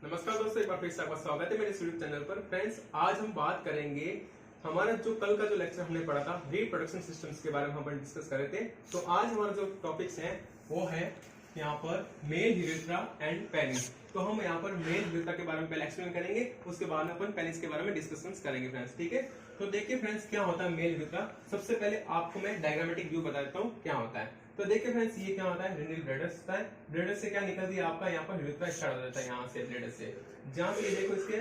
नमस्कार दोस्तों, एक बार फिर से आपका स्वागत है मेरे यूट्यूब चैनल पर। फ्रेंड्स, आज हम बात करेंगे हमारा जो कल का जो लेक्चर हमने पढ़ा था रिप्रोडक्शन सिस्टम्स के बारे में हम डिस्कस कर रहे थे। तो आज हमारा जो टॉपिक्स हैं वो है यहाँ पर मेल यूरेथ्रा एंड पेनिस। तो हम यहाँ पर मेल यूरेथ्रा के बारे में पहले एक्सप्लेन करेंगे, उसके बाद में अपन पेनिस के बारे में डिस्कशन करेंगे फ्रेंड्स। ठीक है, तो देखिए फ्रेंड्स, क्या होता है मेल यूरेथ्रा। सबसे पहले आपको मैं डायग्रामेटिक व्यू बता देता हूँ क्या होता है। तो देखिए फ्रेंड्स, ये क्या होता है, रेनियल ब्लेडर होता है। ब्लेडर से क्या निकलती है आपका यहाँ पर यूरेथ्रा स्टार्ट हो जाता है, यहाँ से ब्लेडर से। जहाँ पे देखो इसके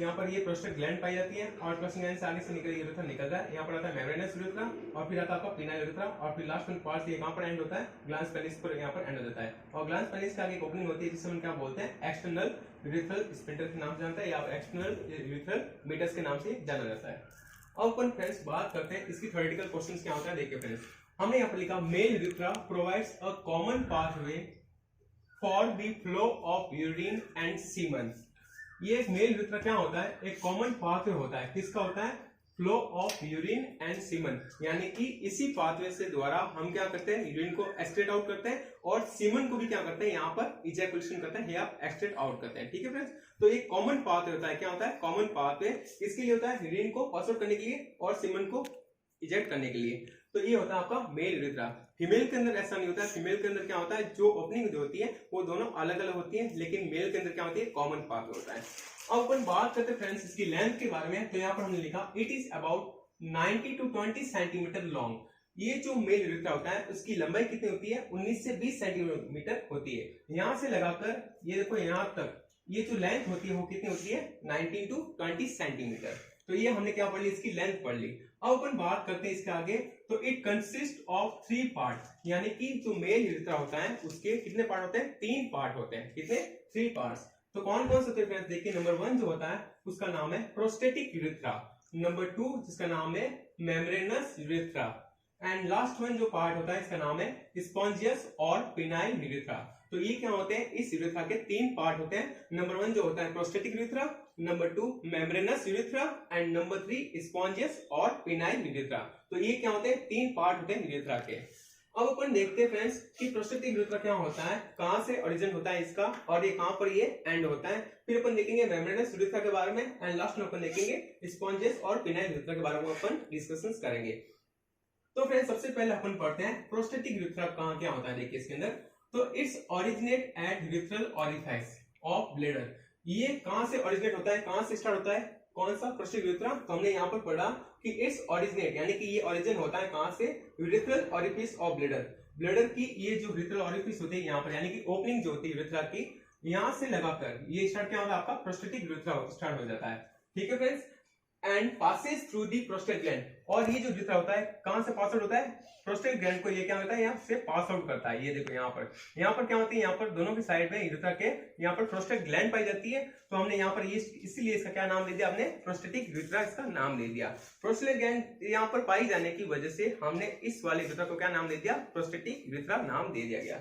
यहाँ पर ये प्रोस्टेट ग्लैंड पाई जाती है और प्रोस्टेट ग्लैंड से आगे से निकल यूरेथ्रा निकलता है। यहाँ पर आता है मेम्ब्रेनस यूरेथ्रा और फिर आता है आपका पिनाइल यूरेथ्रा और फिर लास्ट वन पार्ट ये कहाँ पर एंड होता है, ग्लांस पेनिस पर यहाँ पर एंड हो जाता है। और ग्लांस पेनिस के आगे एक ओपनिंग होती है जिसे हम क्या बोलते हैं, एक्सटर्नल यूरेथ्रल स्पिंडल के नाम से जानता है या एक्सटर्नल यूरेथ्रल मीटस के नाम से जाना जाता है। अब अपन फ्रेंड्स बात करते हैं इसकी थ्योरेटिकल क्वेश्चंस क्या होता है। देखिए फ्रेंड्स, हमने यहाँ पर लिखा male urethra provides a common pathway for the flow of urine and semen. ये एक मेल यूरेथ्रा क्या होता है, एक कॉमन पाथवे होता है। किसका होता है, flow of urine and semen, यानी कि इसी पाथवे से द्वारा हम क्या करते हैं, यूरिन को एक्सट्रेट आउट करते हैं और सीमन को भी क्या करते हैं, यहाँ पर इजैकुलेशन करते हैं या एक्सट्रेट आउट करते हैं। ठीक है फ्रेंड्स, तो एक कॉमन पाथवे होता है। क्या होता है, कॉमन पाथवे इसके लिए होता है यूरिन को पास आउट करने के लिए और सीमन को इजेक्ट करने के लिए। तो ये होता है आपका मेल यूरेथ्रा। फीमेल के अंदर ऐसा नहीं होता है। फीमेल के अंदर क्या होता है, जो ओपनिंग जो होती है वो दोनों अलग अलग होती है, लेकिन मेल के अंदर क्या होती है, कॉमन पाथवे होता है। अब अपन बात करते हैं फ्रेंड्स इसकी लेंथ के बारे में। तो यहाँ पर हमने लिखा it is about 90 to 20 centimetre long. ये जो मेल यूरेथ्रा होता है उसकी लंबाई कितनी होती है, 19 से 20 सेंटीमीटर होती है। यहाँ से लगाकर ये देखो यहाँ तक ये जो लेंथ होती है वो कितनी होती है, 19 to 20 सेंटीमीटर। तो ये हमने क्या पढ़ ली, इसकी लेंथ पढ़ ली। अब अपन बात करते हैं इसके आगे। तो इट कंसिस्ट ऑफ 3 पार्ट, यानी कि जो मेल यूरेथ्रा होता है उसके कितने पार्ट होते हैं, 3 पार्ट होते हैं। कितने, 3 पार्ट्स। तो कौन कौन से होते हैं फ्रेंड्स, देखिए नंबर 1 जो होता है उसका नाम है प्रोस्टेटिक यूरेथ्रा, नंबर 2 जिसका नाम है membranes urethra, and last one जो पार्ट होता है इसका नाम है स्पॉन्जियस और पिनाइल यूरेथ्रा। तो ये क्या होते हैं, इस यूरेथ्रा के 3 पार्ट होते हैं। नंबर 1 जो होता है prostatic urethra, number 2 membranous urethra and number 3 स्पॉन्जियस और पिनाइल यूरेथ्रा। तो ये क्या होते हैं, 3 पार्ट होते हैं यूरेथ्रा के। अब अपन देखते हैं फ्रेंड्स कि प्रोस्टेटिक यूरेथ्रा क्या होता है, कहां से ओरिजिन होता है इसका और ये कहां पर ये एंड होता है। फिर अपन देखेंगे मेम्ब्रेनस यूरेथ्रा के बारे में एंड लास्ट में अपन देखेंगे स्पॉन्जियस और पिनाइल यूरेथ्रा के बारे में अपन डिस्कशंस करेंगे। तो फ्रेंड्स सबसे पहले अपन पढ़ते हैं प्रोस्टेटिक यूरेथ्रा कहां क्या होता है। देखिए इसके अंदर तो it's originate at urethral orifice of bladder. ये कहां से ओरिजिनेट होता है, कहां से स्टार्ट होता है, कौन सा प्रोस्टेटिक यूरेथ्रा। तो हमने यहाँ पर पढ़ा कि इट्स ओरिजिनेट यानी कि ये ओरिजिन होता है कहां से, urethral orifice of bladder. Bladder की ये जो यूरेथ्रल ओरिफिस होती है यहाँ पर, यानी कि ओपनिंग जो होती है यूरेथ्रा की, यहाँ से लगाकर ये स्टार्ट क्या होता है, आपका प्रोस्टेटिक यूरेथ्रा स्टार्ट हो जाता है। ठीक है friends, and passes through the prostate gland. और ये जो यूरेथ्रा होता है कहां से पास आउट होता है, प्रोस्टेट ग्लैंड को ये क्या होता है, यहाँ से पास आउट करता है। ये देखो यहाँ पर क्या होती है, यहाँ पर दोनों की साइड में यूरेथ्रा के यहाँ पर प्रोस्टेट ग्लैंड पाई जाती है। तो हमने यहाँ पर ये इसीलिए इसका क्या नाम दे दिया, हमने प्रोस्टेटिक यूरेथ्रा इसका नाम दे दिया। प्रोस्टेट ग्लैंड यहाँ पर पाई जाने की वजह से हमने इस वाले यूरेथ्रा को क्या नाम दे दिया, प्रोस्टेटिक यूरेथ्रा नाम दे दिया गया।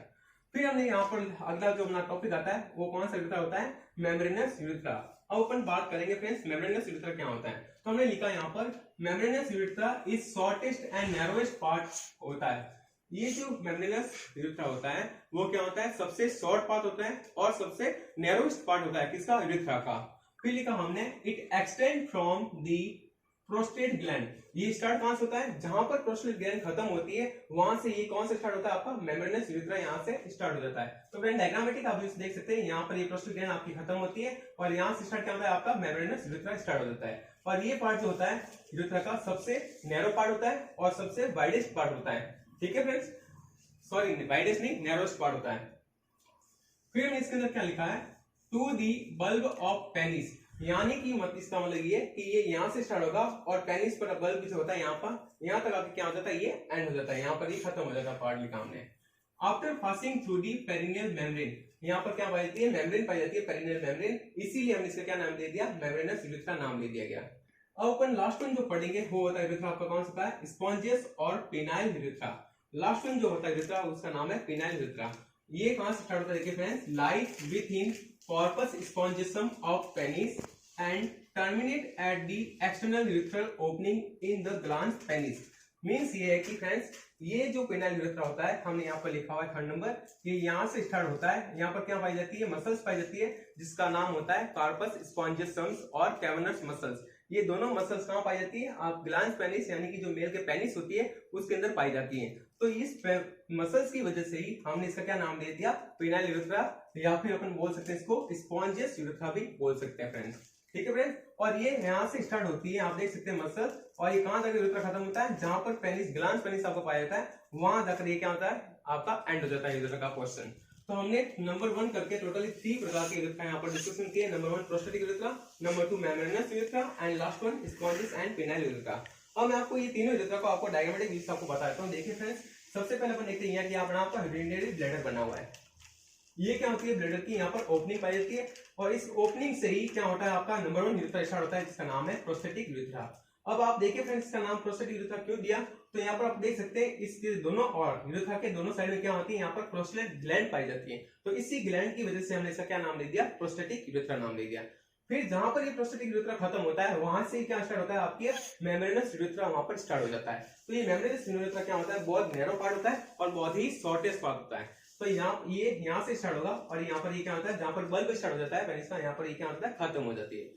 फिर हमने यहाँ पर अगला जो अपना टॉपिक आता है वो कौन सा यूरेथ्रा होता है, मेम्ब्रेनस यूरेथ्रा। अब अपन बात करेंगे फ्रेंड्स मेम्ब्रेनस यूरेथ्रा क्या होता है। तो हमने लिखा यहाँ पर membranes urethra is shortest and narrowest part होता है। ये जो मेम्ब्रेनस यूरेथ्रा होता है वो क्या होता है, सबसे शॉर्ट पार्ट होता है और सबसे नैरोएस्ट पार्ट होता है किसका, यूरेथ्रा का। फिर लिखा हमने it extend from the prostate gland. ये स्टार्ट कहां से होता है, जहां पर प्रोस्टेट ग्लैंड खत्म होती है वहां से ये कौन से स्टार्ट होता है, आपका मेम्ब्रेनस यूरेथ्रा यहां से स्टार्ट हो जाता है। तो फ्रेंड डायग्रामेटिक आप देख सकते हैं, यहाँ पर ये प्रोस्टेट ग्लैंड आपकी खत्म होती है और यहाँ से स्टार्ट क्या होता है, आपका मेम्ब्रेनस यूरेथ्रा स्टार्ट हो जाता है। और ये पार्ट जो होता है यूरेथ्रा का सबसे नैरो पार्ट होता है और सबसे वाइडेस्ट पार्ट होता है। ठीक है फ्रेंड्स, सॉरी वाइडेस्ट नहीं, नैरोस्ट पार्ट होता है। फिर इसके अंदर क्या लिखा है, to the bulb of penis, यानी कि इसका मतलब ये कि ये यहाँ से स्टार्ट होगा और पेनिस पर बल्ब जो होता है यहाँ तक आके क्या हो जाता है, ये एंड हो जाता है, यहाँ पर ये खत्म हो जाता है पार्ट लिखा हमने। After passing through the perineal membrane, यहाँ पर क्या पाई जाती है, मेम्ब्रेन पाई जाती है, पेरिनियल मेम्ब्रेन, इसीलिए हमने इसका क्या नाम दे दिया, मेम्ब्रेनस यूरेथ्रा नाम दे दिया गया। अब अपन लास्ट वन जो पढ़ेंगे वो होता है यूरेथ्रा आपका कौन सा होता है, स्पॉन्जियस और पिनाइल यूरेथ्रा। लास्ट वन जो होता है यूरेथ्रा उसका नाम है पिनाइल यूरेथ्रा। ये कहां से स्टार्ट होता है, देखिए friends, lies within corpus spongiosum of penis and terminate at the external urethral opening in the glans penis. Means ये है कि फ्रेंड्स ये जो पेनाइल यूरेथ्रा होता है, हमने यहाँ पर लिखा हुआ है थर्ड नंबर, ये यहाँ से स्टार्ट होता है। यहाँ पर क्या पाई जाती है, मसल्स पाई जाती है, जिसका नाम होता है कार्पस स्पॉन्जियस और कैवर्नस मसल्स। ये दोनों मसल्स कहाँ पाई जाती है, आप ग्लैंस पेनिस यानी कि जो मेल के पेनिस होती है उसके अंदर पाई जाती है। तो इस मसल्स की वजह से ही हमने इसका क्या नाम दे दिया, पेनाइल यूरेथ्रा, या फिर अपन बोल सकते हैं इसको स्पॉन्जियस यूरेथ्रा भी बोल सकते हैं फ्रेंड्स। ठीक है फ्रेंड्स, और ये यहाँ से स्टार्ट होती है, आप देख सकते हैं मसल, और ये कहां तक यूरेथ्रा खत्म होता है, जहां पर पेनिस ग्लैंस पेनिस आपको पाया जाता है, वहां जाकर ये क्या होता है, आपका एंड हो जाता है यूरेथ्रा का पोर्शन। तो हमने नंबर 1 करके टोटली 3 प्रकार के यूरेथ्रा यहाँ पर डिस्कशन किए। Number 1 prostatic urethra, number 2 membranous urethra and last one spongious and penile urethra. अब मैं आपको ये तीनों यूरेथ्रा को आपको डायग्रामेटिक व्यू से आपको बताता हूँ। देखिए फ्रेंड्स, सबसे पहले अपन देखते हैं कि यहाँ पर आपका यूरिनरी ब्लैडर बना हुआ है। ये क्या होती है, ब्लैडर की यहाँ पर ओपनिंग पाई जाती है, और इस ओपनिंग से ही क्या होता है, आपका नंबर 1 यूरेथ्रा स्टार्ट होता है, जिसका नाम है प्रोस्टेटिक यूरेथ्रा। अब आप देखिए फ्रेंड्स, इसका नाम प्रोस्टेटिक यूरेथ्रा क्यों दिया, तो यहाँ पर आप देख सकते हैं इसके दोनों और यूरेथ्रा के दोनों साइड में क्या होती है, यहाँ पर प्रोस्टेट ग्लैंड पाई जाती है। तो इसी ग्लैंड की वजह से हमने इसका क्या नाम दे दिया, प्रोस्टेटिक यूरेथ्रा नाम दे दिया। फिर जहां पर ये प्रोस्टेटिक यूरेथ्रा खत्म होता है, वहां से क्या स्टार्ट होता है, आपकी मेम्ब्रेनस यूरेथ्रा वहां पर स्टार्ट हो जाता है। तो ये मेम्ब्रेनस यूरेथ्रा क्या होता है, बहुत नैरो पार्ट होता है और बहुत ही शॉर्टेस्ट पार्ट होता है। तो यहाँ से स्टार्ट होगा, और यहाँ पर ये क्या होता है, जहां पर बल्ब स्टार्ट हो जाता है पेनिस का, यहाँ पर ये क्या होता है, खत्म हो जाती है।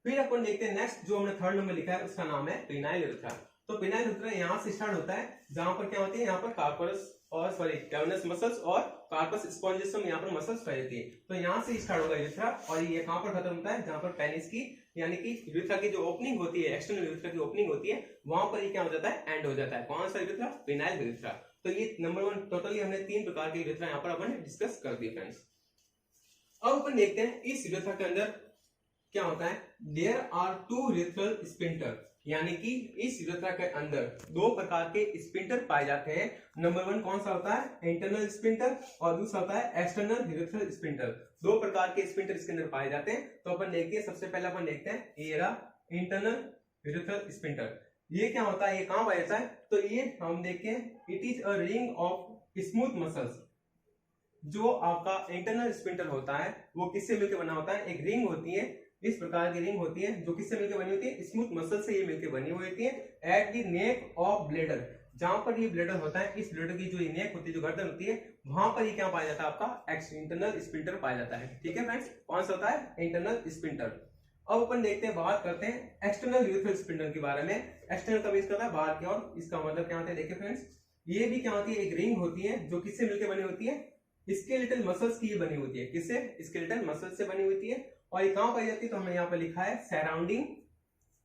फिर अपन देखते हैं नेक्स्ट, जो हमने थर्ड नंबर लिखा है, उसका नाम है पेनाइल यूरेथ्रा। तो पेनाइल यूरेथ्रा यहाँ से स्टार्ट होता है, जहां पर क्या होती है, यहाँ पर कार्पस और कैवर्नस मसल्स और कार्पस स्पॉन्जियस यहाँ पर मसल्स पाई जाती है। तो यहाँ से स्टार्ट होगा यूरेथ्रा, और ये कहां पर खत्म होता है, जहां पर पेनिस की यानी कि यूरेथ्रा की जो ओपनिंग होती है, एक्सटर्नल यूरेथ्रा की ओपनिंग होती है, वहां पर ये क्या हो जाता है, एंड हो जाता है। कौन सा यूरेथ्रा, पेनाइल यूरेथ्रा। तो ये नंबर 1 टोटली हमने 3 प्रकार के यूरेथ्रा यहाँ पर अपन डिस्कस कर दिए फ्रेंड्स। अब अपन देखते हैं इस यूरेथ्रा के अंदर क्या होता है, देयर आर 2 यूरेथ्रल स्पिंटर, यानी कि इस यूरेथ्रा के अंदर 2 प्रकार के स्पिंटर पाए जाते हैं। नंबर 1 कौन सा होता है, इंटरनल स्पिंटर, और दूसरा होता है एक्सटर्नल यूरेथ्रल स्पिंटर। 2 प्रकार के स्पिंटर इसके अंदर पाए जाते हैं। तो अपन देखते हैं, सबसे पहले अपन देखते हैं ये रहा इंटरनल यूरेथ्रल स्पिंटर। ये क्या होता है, ये कहां पाया जाता है, तो ये हम देखें, it is a ring of smooth muscles. जो आपका इंटरनल स्पिंटर होता है वो किससे मिलकर बना होता है, एक रिंग होती है, इस प्रकार की रिंग होती है, जो किससे मिलकर बनी होती है, स्मूथ मसल से ये मिलकर बनी हुई होती है, at the neck of bladder. जहां पर ये ब्लेडर होता है, इस ब्लेडर की जो नेक होती है, जो गर्दन होती है, वहां पर ये क्या पाया जाता है, आपका इंटरनल स्पिंटर पाया जाता है। ठीक है फ्रेंड्स, कौन सा होता है, इंटरनल स्पिंटर। अब अपन देखते हैं, बात करते हैं एक्सटर्नल यूरेथ्रल स्पिंटर के बारे में। एक्सटर्नल का मींस होता है बाहर की ओर, इसका मतलब क्या होता है, देखिए फ्रेंड्स, ये भी क्या होती है, एक रिंग होती है, जो किससे मिलकर बनी होती है, स्केलेटल मसल्स की ये बनी होती है। किससे, स्केलेटल मसल्स से बनी होती है। और ये कहां पाई जाती है, तो हमने यहाँ पर लिखा है सराउंडिंग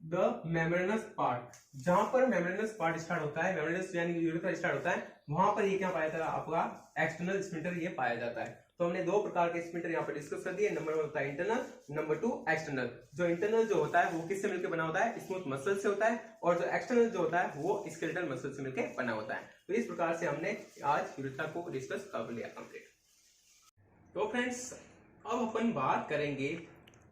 द मेम्ब्रेनस पार्ट। जहां पर मेम्ब्रेनस पार्ट स्टार्ट होता है, मेम्ब्रेनस यानी यूरेथ्रा स्टार्ट होता है, वहां पर ये क्या पाया जाता है, आपका एक्सटर्नल स्पिंटर ये पाया जाता है। तो हमने 2 प्रकार के स्पिंटर यहाँ पर डिस्कस कर दिए। नंबर 1 होता है इंटरनल, नंबर 2 एक्सटर्नल। जो इंटरनल जो होता है वो किससे मिलकर बना होता है, स्मूथ मसल से होता है, और जो एक्सटर्नल जो होता है वो स्केलेटल मसल से मिलकर बना होता है। तो इस प्रकार से हमने आज यूरेथ्रा को डिस्कस कर लिया कंप्लीट। तो फ्रेंड्स, अब अपन बात करेंगे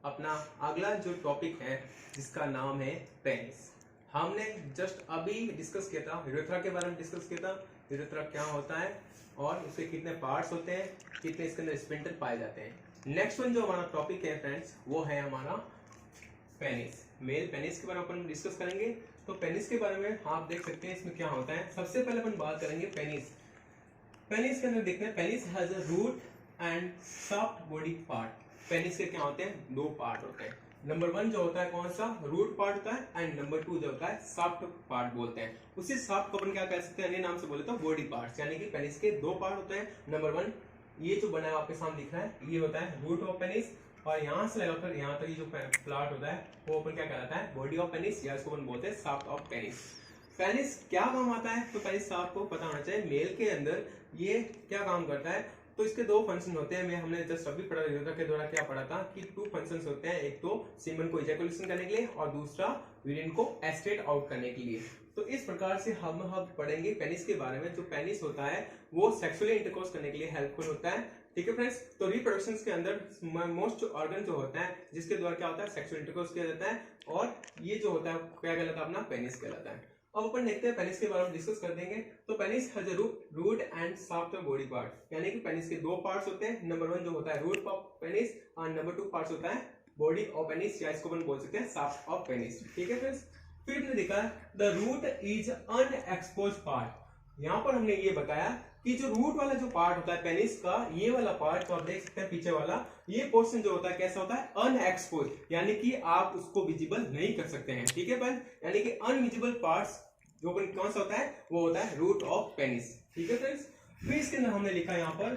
अपना अगला जो टॉपिक है, जिसका नाम है पेनिस। हमने जस्ट अभी डिस्कस किया था, यूरेथ्रा के बारे में डिस्कस किया था, यूरेथ्रा क्या होता है और उसके कितने पार्ट्स होते हैं, कितने इसके अंदर स्पिंटर पाए जाते हैं। नेक्स्ट वन जो हमारा टॉपिक है फ्रेंड्स, वो है हमारा पेनिस। मेल पेनिस के बारे में अपन डिस्कस करेंगे। तो पेनिस के बारे में आप देख सकते हैं इसमें क्या होता है। सबसे पहले अपन बात करेंगे पेनिस। पेनिस के अंदर देखते हैं, penis has a root and soft body part. Penis के क्या होते हैं, 2 पार्ट होते हैं। नंबर 1 जो होता है कौन सा, रूट पार्ट होता है, एंड नंबर 2 जो होता है सॉफ्ट पार्ट बोलते हैं। उसी सॉफ्ट को अपन क्या कह सकते हैं, अन्य नाम से बोले तो बॉडी पार्ट्स। यानी कि पेनिस के 2 पार्ट होते हैं। नंबर 1 ये जो बना है आपके सामने दिख रहा है, ये होता है रूट ऑफ पेनिस, और यहाँ से लगाकर यहाँ तक ये जो प्लाट होता है वो अपन क्या कहलाता है, बॉडी ऑफ पेनिस, या इसको अपन बोलते हैं सॉफ्ट ऑफ पेनिस। पेनिस क्या काम आता है, तो पेनिस आपको पता होना चाहिए। मेल के अंदर ये क्या काम करता है, तो इसके 2 फंक्शन होते हैं। हमने जस्ट अभी पढ़ा, यूरेथ्रा के द्वारा क्या पढ़ा था कि 2 फंक्शंस होते हैं, एक तो सीमन को इजैकुलेशन करने के लिए और दूसरा यूरिन को एस्ट्रेट आउट करने के लिए। तो इस प्रकार से हम पढ़ेंगे पेनिस के बारे में। जो पेनिस होता है वो सेक्सुअली इंटरकोर्स करने के लिए हेल्पफुल होता है। ठीक है फ्रेंड्स, तो रिप्रोडक्शन के अंदर मोस्ट ऑर्गन जो होता है जिसके द्वारा क्या होता है, सेक्सुअल इंटरकोर्स किया जाता है, और ये जो होता है क्या कहलाता है, अपना पेनिस कहलाता है। अब अपन देखते हैं पेनिस के बारे में डिस्कस कर देंगे। तो penis has a root and soft body part, यानी कि पेनिस के 2 पार्ट्स होते हैं। नंबर 1 जो होता है रूट ऑफ पेनिस, और नंबर 2 पार्ट्स होता है बॉडी ऑफ पेनिस, या इसको अपन बोल सकते हैं सॉफ्ट ऑफ पेनिस। ठीक है फ्रेंड्स, फिर हमने देखा the root is unexposed part. यहाँ पर हमने ये बताया कि जो रूट वाला जो पार्ट होता है पेनिस का, ये वाला पार्ट तो आप देख सकते हैं पीछे वाला, ये पोर्शन जो होता है कैसा होता है, अनएक्सपोज, यानी कि आप उसको विजिबल नहीं कर सकते हैं। ठीक है फ्रेंड्स, यानी कि अनविजिबल पार्ट्स जो कौन सा होता है, वो होता है रूट ऑफ पेनिस। ठीक है फ्रेंड्स, फिर इसके अंदर हमने लिखा यहाँ पर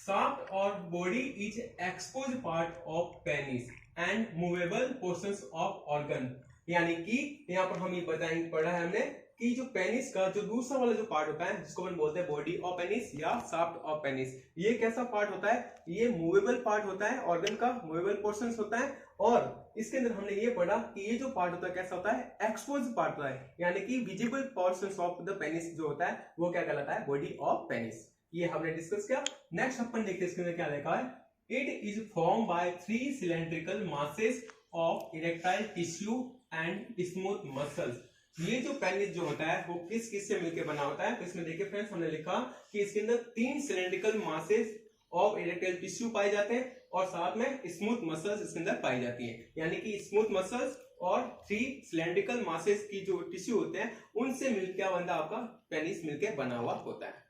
शाफ्ट और body is expose part of penis and movable portions of organ. यानी कि यहाँ पर हम ये बताएंगे, पढ़ा है हमने कि जो पेनिस का जो दूसरा वाला जो पार्ट होता है जिसको हम बोलते हैं बॉडी ऑफ पेनिस या शाफ्ट ऑफ पेनिस, ये कैसा पार्ट होता है, ये मूवेबल पार्ट होता है, ऑर्गन का मूवेबल पोर्शंस होता है। और इसके अंदर हमने ये पढ़ा कि ये जो पार्ट होता है कैसा होता है, एक्सपोज पार्ट होता है, यानी कि visible portions of the penis जो होता है वो क्या कहलाता है, बॉडी ऑफ पेनिस। ये हमने डिस्कस किया। नेक्स्ट अपन देखते हैं इसके अंदर क्या लिखा है, it is form by 3 cylindrical masses of erectile tissue and smooth muscles. ये जो पेनिस जो होता है वो किस किस से मिलकर बना होता है, तो इसमें देखिए फ्रेंड्स हमने लिखा कि इसके अंदर 3 cylindrical masses of erectile tissue पाए जाते हैं और साथ में स्मूथ मसल्स इसके अंदर पाई जाती हैं। यानी कि स्मूथ मसल्स और 3 सिलेंड्रिकल मासेस की जो टिश्यू होते हैं उनसे मिलकर क्या बनता है, आपका पेनिस मिलकर बना हुआ होता है।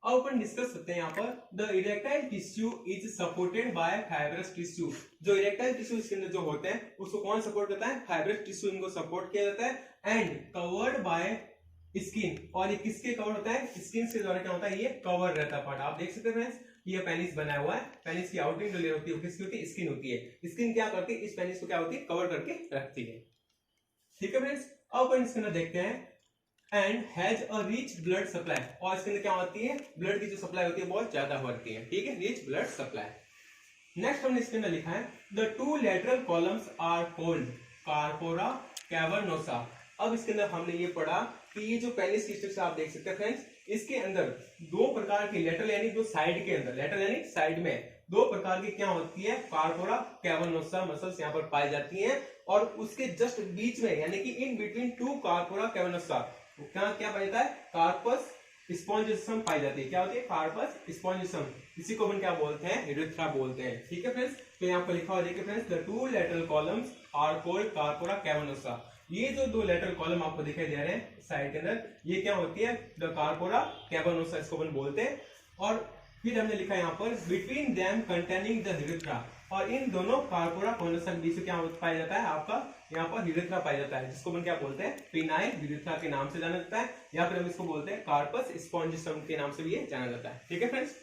अब अपन डिस्कस करते हैं यहाँ पर the erectile tissue is supported by fibrous tissue. जो इरेक्टाइल टिश्यू इसके अंदर जो होते हैं उसको कौन सपोर्ट करता है, फाइब्रस टिश्यू इनको सपोर्ट किया जाता है। एंड कवर्ड बाय स्किन, और ये किसके कवर होता है, स्किन के द्वारा क्या होता है, ये कवर रहता है पार्ट। आप देख सकते हैं फ्रेंड्स, ये पेनिस बना हुआ है, पेनिस की आउटिंग जो लेयर होती है वो किसकी होती है, स्किन होती है। स्किन क्या करती है, इस पेनिस को क्या होती है, कवर करके रखती है। ठीक है फ्रेंड्स, अब अपन इसके अंदर देखते हैं and has a rich blood supply, और इसके अंदर क्या होती है, ब्लड की जो सप्लाई होती है बहुत ज्यादा होती है। ठीक है, रिच ब्लड सप्लाई। नेक्स्ट हमने इसके अंदर लिखा है the 2 lateral columns are called corpora cavernosa. अब इसके अंदर हमने ये पढ़ा कि ये जो पेनिस की स्ट्रक्चर आप देख सकते हैं फ्रेंड्स, इसके अंदर 2 प्रकार की लेटरल यानी जो साइड के अंदर, लेटरल यानी साइड में 2 प्रकार की क्या होती है, कार्पोरा कैवर्नोसा मसल्स यहाँ पर पाई जाती हैं। और उसके जस्ट बीच में यानी कि इन बिटवीन 2 कार्पोरा कैवर्नोसा क्या क्या पाया जाता है, कार्पस स्पॉन्जिसम पाई जाती है। क्या होती है, कार्पस स्पॉन्जिसम, इसी को अपन क्या बोलते हैं, यूरेथ्रा बोलते हैं। ठीक है फ्रेंड्स, तो यहाँ पर लिखा हुआ देखिए friends, the 2 lateral columns are called corpora cavernosa. ये जो 2 लेटरल कॉलम आपको दिखाई दे रहे हैं साइड के अंदर, ये क्या होती है, द कार्पोरा कैवर्नोसा इसको अपन बोलते हैं। और फिर हमने लिखा यहाँ पर between them containing the urethra, और इन दोनों कार्पोरा कैवर्नोसा के बीच में क्या पाया जाता है, आपका यहाँ पर यूरेथ्रा पाया जाता है, जिसको अपन क्या बोलते हैं, पेनाइल यूरेथ्रा के नाम से जाना जाता है, या फिर हम इसको बोलते हैं कार्पस स्पॉन्जिसम के नाम से भी ये जाना जाता है। ठीक है फ्रेंड्स,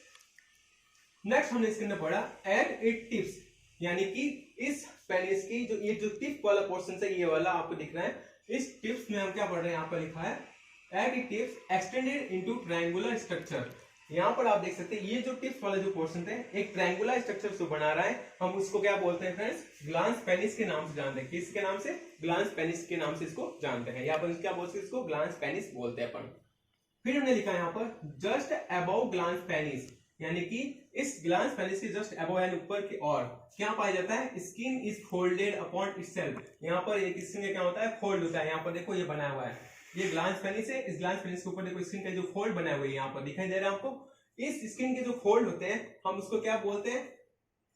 नेक्स्ट हमने इसके अंदर पढ़ा एट इट टिप्स, यानी कि इस पेनिस की जो ये जो टिप वाला पोर्शन है, ये वाला आपको दिख रहा है, इस टिप्स में हम क्या पढ़ रहे हैं, यहाँ पर लिखा है at it tips extended into triangular structure. यहाँ पर आप देख सकते हैं ये जो टिप्स वाला जो पोर्शन है एक ट्रायंगुलर स्ट्रक्चर से बना रहा है, हम उसको क्या बोलते हैं फ्रेंड्स, ग्लांस पेनिस के नाम से जानते हैं। किसके नाम से, ग्लांस पेनिस के नाम से इसको जानते हैं, या अपन क्या बोलते हैं, इसको ग्लांस पेनिस बोलते हैं अपन। फिर हमने लिखा यहाँ पर जस्ट अबव ग्लांस पेनिस, यानी कि इस ग्लांस पेनिस के जस्ट अबव यानी ऊपर की ओर क्या पाया जाता है, skin is folded upon itself. यहाँ पर एक स्किन क्या होता है, फोल्ड होता है। यहाँ पर देखो ये बना हुआ है, ये ग्लांस पेनिस है, इस ग्लांस पेनिस के ऊपर देखो स्किन का जो फोल्ड बना हुआ है यहाँ पर दिखाई दे रहा है आपको। इस स्किन के जो फोल्ड होते हैं हम उसको क्या बोलते हैं,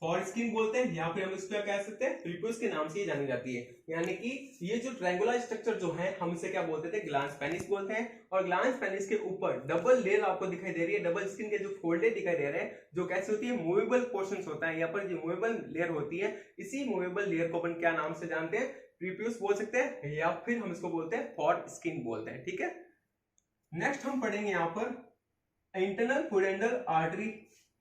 फॉर स्किन बोलते हैं, या फिर हम इसको क्या कह सकते हैं, प्रीपुस के नाम से ये जानी जाती है। यानी कि ये जो ट्रायंगुलर स्ट्रक्चर जो है हम इसे क्या बोलते थे, ग्लांस पेनिस बोलते हैं। और ग्लांस पेनिस के ऊपर डबल लेयर आपको दिखाई दे रही है, डबल स्किन के जो फोल्डेड दिखाई दे रहे हैं, जो कैसे होती है, मूवेबल पोर्शंस होता है। यहाँ पर जो मूवेबल लेयर होती है, इसी मूवेबल लेयर को अपन क्या नाम से जानते हैं, प्रीपुस बोल सकते हैं, या फिर हम इसको बोलते हैं फॉर स्किन बोलते हैं। ठीक है, नेक्स्ट हम पढ़ेंगे यहाँ पर internal pudendal artery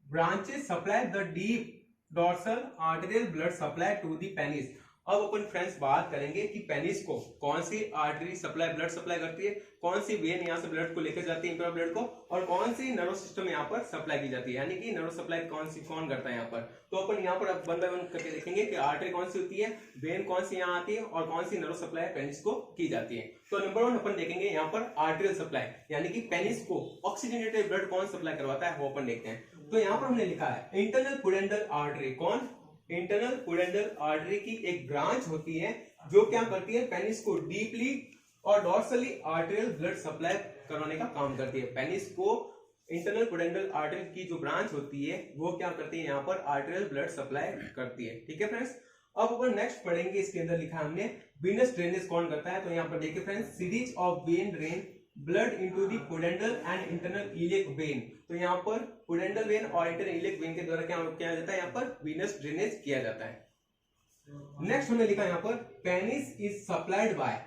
branches supply the deep dorsal arterial blood supply to the penis. अब अपन फ्रेंड्स बात करेंगे कि पेनिस को कौन सी आर्टरी सप्लाई, ब्लड सप्लाई करती है, कौन सी वेन यहाँ से ब्लड को लेकर जाती है, ब्लड को, और कौन सी नर्व सिस्टम यहाँ पर सप्लाई की जाती है, यानी कि नर्व सप्लाई कौन करता है यहाँ पर। तो अपन यहाँ पर वन बाय वन करके देखेंगे कि आर्टरी कौन सी होती है, वेन कौन सी यहाँ आती है, और कौन सी नर्व सप्लाई पेनिस को की जाती है। तो नंबर 1 अपन देखेंगे यहाँ पर आर्टेरियल सप्लाई, यानी कि पेनिस को ऑक्सीजनेटेड ब्लड कौन सप्लाई करवाता है वो अपन देखते हैं। तो यहाँ पर हमने लिखा है इंटरनल पुडेंडल आर्टरी, कौन, इंटरनल पुडेंडल आर्टरी की एक ब्रांच होती है जो क्या करती है, पेनिस को डीपली और डॉर्सली आर्टेरियल ब्लड सप्लाई करवाने का काम करती है। पेनिस को इंटरनल पुडेंडल आर्टरी की जो ब्रांच होती है वो क्या करती है, यहाँ पर आर्टेरियल ब्लड सप्लाई करती है। ठीक है फ्रेंड्स, अब अपन नेक्स्ट पढ़ेंगे, इसके अंदर लिखा है हमने वेनस ड्रेनेज कौन करता है। तो यहाँ पर देखिए friends, series of when drain blood into the pudendal and internal iliac when. तो यहाँ पर पुडेंडल वेन और इंटरनल इलियक वेन के द्वारा क्या किया जाता है, यहाँ पर वेनस ड्रेनेज किया जाता है। नेक्स्ट हमने लिखा यहाँ पर पेनिस इज सप्लाइड बाय,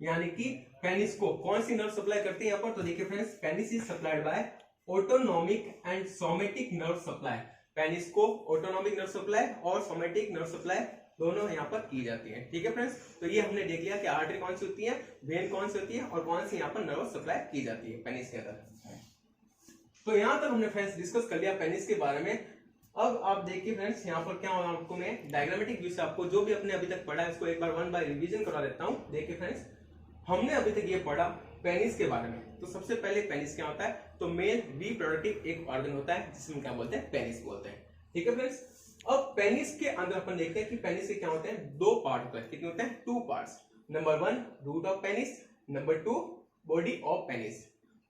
यानी कि पेनिस को कौन सी नर्व सप्लाई करती है यहाँ पर। तो देखिए friends, penis is supplied by autonomic and somatic nerve supply. Penis को ऑटोनॉमिक नर्व सप्लाई और सोमेटिक नर्व सप्लाई दोनों यहाँ पर की जाती है। ठीक है फ्रेंड्स, तो ये हमने देख लिया कि आर्टरी कौन सी होती है, वेन कौन सी होती है और कौन सी यहाँ पर नर्व सप्लाई की जाती है पेनिस के अंदर। तो यहाँ तक हमने फ्रेंड्स डिस्कस कर लिया पेनिस के बारे में। अब आप देखिए फ्रेंड्स, यहाँ पर क्या होगा, आपको मैं डायग्रामेटिक व्यू से आपको जो भी अपने अभी तक पढ़ा है उसको एक बार वन बाय रिवीजन करा देता हूँ। देखिए फ्रेंड्स, हमने अभी तक ये पढ़ा पेनिस के बारे में। तो सबसे पहले पेनिस क्या होता है, तो मेल रिप्रोडक्टिव एक ऑर्गन होता है जिसमें क्या बोलते हैं, पेनिस बोलते हैं। ठीक है फ्रेंड्स, अब पेनिस के अंदर अपन देखते हैं कि पेनिस के क्या होते हैं, दो पार्ट होते हैं। कितने होते हैं, two parts. Number 1 root of penis, number 2 body of penis.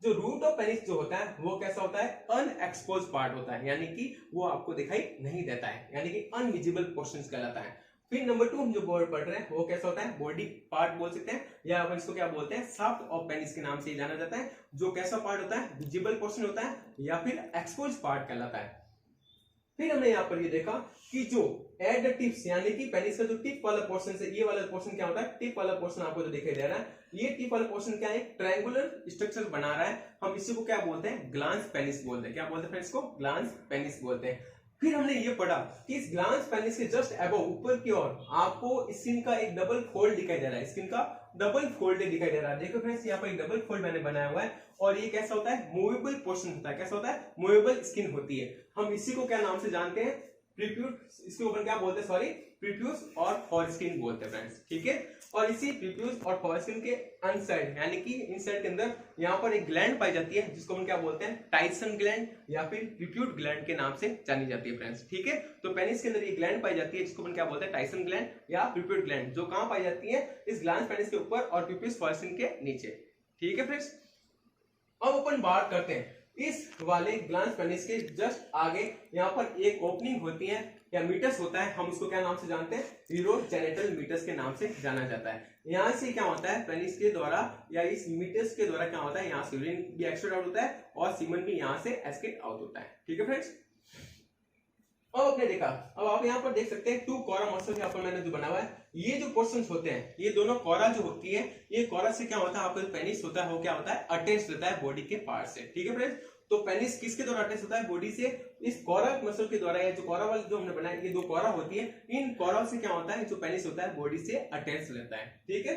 जो रूट ऑफ पेनिस जो होता है वो कैसा होता है, अनएक्सपोज पार्ट होता है, यानी कि वो आपको दिखाई नहीं देता है, यानी कि अनविजिबल पोर्शंस कहलाता है। फिर नंबर 2 हम जो बोर्ड पढ़ रहे हैं वो कैसा होता है, बॉडी पार्ट बोल सकते हैं, या अपन इसको क्या बोलते हैं, शाफ्ट ऑफ पेनिस के नाम से जाना जाता है। जो कैसा पार्ट होता है, विजिबल पोर्शन होता है या फिर एक्सपोज पार्ट कहलाता है। फिर हमने यहाँ पर ये देखा कि जो एट द टिप्स, यानी कि पेनिस का जो टिप वाला पोर्शन है, ये वाला पोर्शन क्या होता है, टिप वाला पोर्शन आपको जो दिखाई दे रहा है, ये टिप वाला पोर्शन क्या है, ट्रायंगुलर स्ट्रक्चर बना रहा है। हम इसी को क्या बोलते हैं, ग्लांस पेनिस बोलते हैं। क्या बोलते हैं फ्रेंड्स, को ग्लांस पेनिस बोलते हैं। फिर हमने ये पढ़ा कि इस ग्लांस पेनिस के जस्ट अबव ऊपर की ओर आपको स्किन का एक डबल फोल्ड दिखाई दे रहा है, स्किन का डबल फोल्ड दिखाई दे रहा है। देखो फ्रेंड्स, यहाँ पर एक डबल फोल्ड मैंने बनाया हुआ है और ये कैसा होता है, मूवेबल पोर्शन होता है। कैसा होता है, मूवेबल स्किन होती है। हम इसी को क्या नाम से जानते हैं, प्रीप्यूस, इसके ऊपर क्या बोलते हैं, सॉरी प्रीप्यूस और फॉरस्किन बोलते हैं फ्रेंड्स। ठीक है, और इसी प्रीप्यूस और फॉरस्किन के अनसाइड, यानी कि इनसाइड के अंदर यहाँ पर एक ग्लैंड पाई जाती है जिसको हम क्या बोलते हैं, टाइसन ग्लैंड या फिर प्रीप्यूट ग्लैंड के नाम से जानी जाती है फ्रेंड्स। ठीक है, तो पेनिस के अंदर ये ग्लैंड पाई जाती है जिसको हम क्या बोलते हैं, टाइसन ग्लैंड या प्रीप्यूट ग्लैंड, जो कहाँ पाई जाती है, इस ग्लैंड पेनिस के ऊपर और प्रीप्यूस फॉरस्किन के नीचे। ठीक है फ्रेंड्स, अब अपन बात करते हैं इस वाले ग्लांस पेनिस के जस्ट आगे यहाँ पर एक ओपनिंग होती है या मीटस होता है, हम उसको क्या नाम से जानते हैं, यूरोजेनिटल मीटस के नाम से जाना जाता है। यहाँ से क्या होता है, पेनिस के द्वारा या इस मीटस के द्वारा क्या होता है, यहाँ से यूरिन भी एक्सक्रीट आउट होता है और सीमन भी यहाँ से एक्सक्रीट आउट होता है। ठीक है फ्रेंड्स, अब आपने देखा, अब आप यहाँ पर देख सकते हैं टू कोरा मसल्स यहाँ पर मैंने जो बना हुआ है, ये जो पोर्शंस होते हैं, ये दोनों कोरा जो होती है, ये कोरा से क्या होता है, आपका पेनिस होता है वो क्या होता है, अटैच रहता है बॉडी के पार्ट से। ठीक है फ्रेंड्स, तो पेनिस किसके द्वारा अटैच होता है, बॉडी से, इस कोरा मसल के द्वारा। या जो कोरा वाली जो हमने बनाया, ये दो कोरा होती है, इन कोरा से क्या होता है, जो पेनिस होता है बॉडी से अटैच रहता है। ठीक है,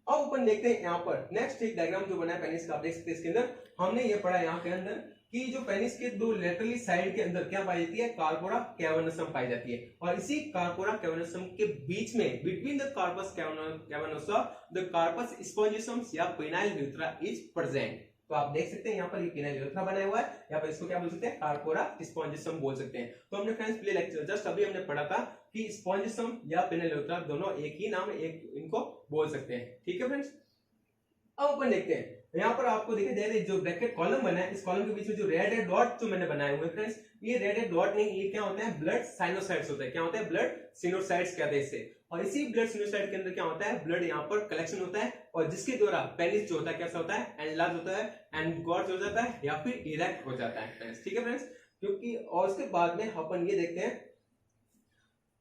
अब अपन देखते हैं यहाँ पर नेक्स्ट एक डायग्राम जो बना है पेनिस का, आप देख सकते हैं इसके अंदर हमने ये पढ़ा यहाँ के अंदर कि जो पेनिस के दो लेटरली साइड के अंदर क्या पाई जाती है, कार्पोरा कैवर्नसम पाई जाती है, और इसी कार्पोरा कैवर्नसम के बीच में, between the corpus cavernosa the corpus spongiosum या पेनाइल यूरेथ्रा इज प्रेजेंट। तो आप देख सकते हैं यहाँ पर ये पेनाइल यूरेथ्रा बनाया हुआ है, यहाँ पर इसको क्या बोल सकते हैं, कार्पोरा स्पॉन्जिसम बोल सकते हैं। तो हमने फ्रेंड्स पिछले लेक्चर जस्ट अभी हमने पढ़ा था कि स्पॉन्जिसम या पेनाइल यूरेथ्रा दोनों एक ही नाम, एक इनको बोल सकते हैं। ठीक है फ्रेंड्स, अब अपन देखते हैं यहाँ पर आपको देखिए दे रहे जो ब्रैकेट कॉलम बना है, इस कॉलम के बीच में जो रेड रेड डॉट जो मैंने बनाए हुए फ्रेंड्स, ये रेड रेड डॉट नहीं, ये क्या होता है, ब्लड साइनोसाइट्स होता है। क्या होता है, ब्लड सिनोसाइट्स कहते हैं इसे। और इसी ब्लड सिनोसाइट के अंदर क्या होता है, ब्लड यहाँ पर कलेक्शन होता है और जिसके द्वारा पेनिस जो होता है कैसा होता है, एनलार्ज होता है, एनगॉर्ज हो जाता है या फिर इरेक्ट हो जाता है फ्रेंड्स। ठीक है फ्रेंड्स, क्योंकि और उसके बाद में अपन ये देखते हैं,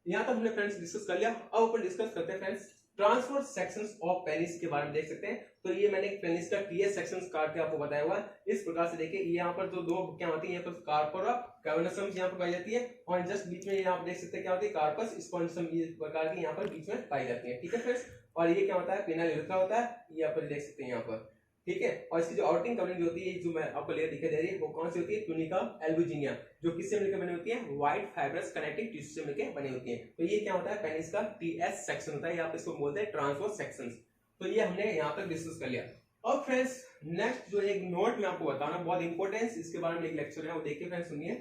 यहाँ तक हमने फ्रेंड्स डिस्कस कर लिया। अब अपन डिस्कस करते हैं friends transverse sections of penis के बारे में। देख सकते हैं, तो ये मैंने पेनिस का टीएस सेक्शंस काट के आपको बताया हुआ है। इस प्रकार से देखिए, यहाँ पर जो दो क्या होती है, यहाँ पर कार्पोरा कैवर्नसम यहाँ पर पाई जाती है और जस्ट बीच में यहाँ आप देख सकते हैं क्या होती है, कार्पस स्पॉन्जिसम इस प्रकार की यहाँ पर बीच में पाई जाती है। ठीक है फ्रेंड्स, और ये क्या होता है, पेनाइल यूरेथ्रा होता है, ये आप देख सकते हैं यहाँ पर। ठीक है, और इसकी जो आउटिंग कवरिंग जो होती है, जो मैं आपको लेयर दिखाई दे रही है, वो कौन सी होती है, ट्यूनिका एल्बुजिनिया, जो किससे मिलकर बनी होती है, व्हाइट फाइब्रस कनेक्टिव टिश्यू से मिलकर बनी होती है। तो ये क्या होता है, पेनिस का टीएस सेक्शन होता है, यहाँ पे इसको बोलते हैं ट्रांसवर्स सेक्शंस। तो ये हमने यहाँ तक डिस्कस कर लिया। अब फ्रेंड्स नेक्स्ट जो एक नोट मैं आपको बताना, बहुत इंपॉर्टेंस, इसके बारे में एक लेक्चर है, वो देखिए फ्रेंड्स सुनिए।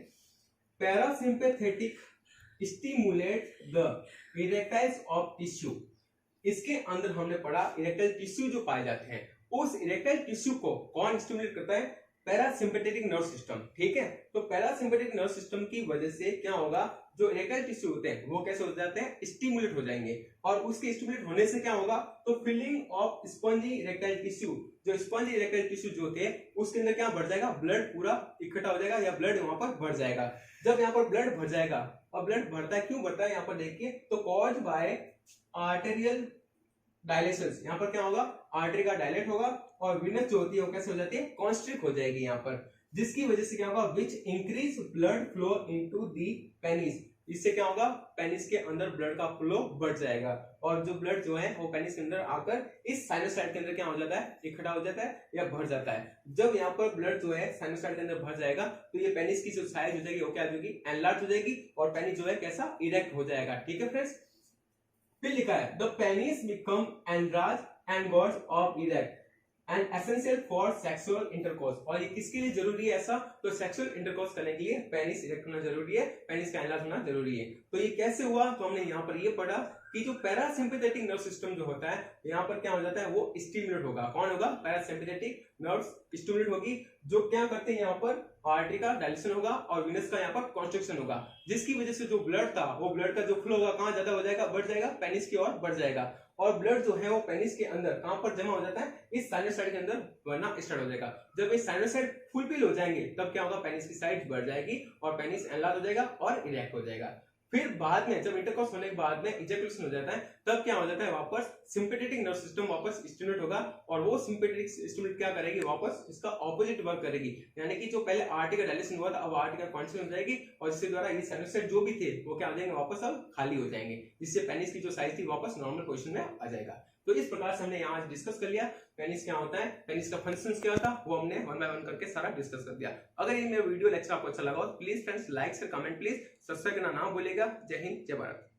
Parasympathetic stimulate the erectiles of tissue. इसके अंदर हमने पढ़ा इरेक्टाइल टिश्यू जो पाए जाते हैं, उस इरेक्टाइल टिश्यू को कौन स्टिमुलेट करता है, पैरासिम्पैथेटिक नर्व सिस्टम। ठीक है, तो पैरासिम्पैथेटिक नर्व सिस्टम की वजह से क्या होगा, जो इरेक्टाइल टिश्यू होते हैं वो कैसे हो जाते हैं, स्टिमुलेट हो जाएंगे। और उसके स्टिमुलेट होने से क्या होगा, तो filling of spongy erectile tissue, जो स्पंजी इरेक्टाइल टिश्यू जो होते हैं उसके अंदर क्या बढ़ जाएगा, ब्लड पूरा इकट्ठा हो जाएगा या ब्लड वहां पर बढ़ जाएगा। जब यहाँ पर ब्लड भर जाएगा, और ब्लड बढ़ता है, क्यों बढ़ता है यहाँ पर देखिए, तो कॉज्ड बाय आर्टेरियल डायलेशंस, यहाँ पर क्या होगा, आर्टरी का डायलेट होगा और वेनस जो होती है वो कैसे हो जाती है, कॉन्स्ट्रिक्ट हो जाएगी यहाँ पर, जिसकी वजह से क्या होगा, which increase blood flow into the penis, इससे क्या होगा, पेनिस के अंदर ब्लड का फ्लो बढ़ जाएगा और जो ब्लड जो है वो पेनिस के अंदर आकर इस साइनोसाइड के अंदर क्या हो जाता है, इकट्ठा हो जाता है या भर जाता है। जब यहाँ पर ब्लड जो है साइनोसाइड के अंदर भर जाएगा तो ये पेनिस की जो साइज हो जाएगी वो क्या हो जाएगी, एनलार्ज हो जाएगी और पेनिस जो है कैसा, इरेक्ट हो जाएगा। ठीक है फ्रेंड्स, फिर लिखा है the penis become enlarge and gots of erect and essential for sexual intercourse, और ये किसके लिए जरूरी है ऐसा, तो सेक्सुअल इंटरकोर्स करने के लिए पेनिस इरेक्ट होना जरूरी है, पेनिस का एनलार्ज होना जरूरी है। तो ये कैसे हुआ, तो हमने यहाँ पर ये पढ़ा कि जो पैरासिम्पैथेटिक नर्व सिस्टम जो होता है यहाँ पर क्या हो जाता है, वो स्टिमुलेट होगा। कौन होगा, पैरासिम्पैथेटिक नर्व्स स्टिमुलेट होगी, जो क्या करते हैं, यहाँ पर आर्टरी का डायलेशन होगा और वेनस का यहाँ पर कॉन्स्ट्रिक्शन होगा, जिसकी वजह से जो ब्लड था वो ब्लड का जो फ्लो होगा कहाँ ज्यादा हो जाएगा, बढ़ जाएगा, पेनिस की ओर बढ़ जाएगा और ब्लड जो है वो पेनिस के अंदर कहां पर जमा हो जाता है, इस साइनोसाइड के अंदर बढ़ना स्टार्ट हो जाएगा। जब ये साइनोसाइड फुलफिल हो जाएंगे तब क्या होगा, पेनिस की साइज बढ़ जाएगी और पेनिस एनलार्ज हो जाएगा और इरेक्ट हो जाएगा। फिर बाद में जब इंटरकोर्स होने के बाद में इजैकुलेशन हो जाता है तब क्या हो जाता है, वापस सिंपैथेटिक नर्व सिस्टम वापस स्टिमुलेट होगा और वो सिंपैथेटिक स्टिमुलेट क्या करेगी, वापस इसका ऑपोजिट वर्क करेगी, यानी कि जो पहले आर्टरी का डायलेशन हुआ था अब आर्टरी का कॉन्स्ट्रिक्शन हो जाएगी और इसके द्वारा ये साइनोसाइड जो भी थे वो क्या हो जाएंगे, वापस अब खाली हो जाएंगे, जिससे पेनिस की जो साइज थी वापस नॉर्मल पोजीशन में आ जाएगा। तो इस प्रकार से हमने यहाँ डिस्कस कर लिया पेनिस क्या होता है, पेनिस का फंक्शंस क्या था, वो हमने वन बाय वन करके सारा डिस्कस कर दिया। अगर ये मेरा वीडियो लेक्चर आपको अच्छा लगा हो तो प्लीज फ्रेंड्स लाइक से कमेंट, प्लीज सब्सक्राइब करना ना भूलिएगा। जय हिंद, जय भारत।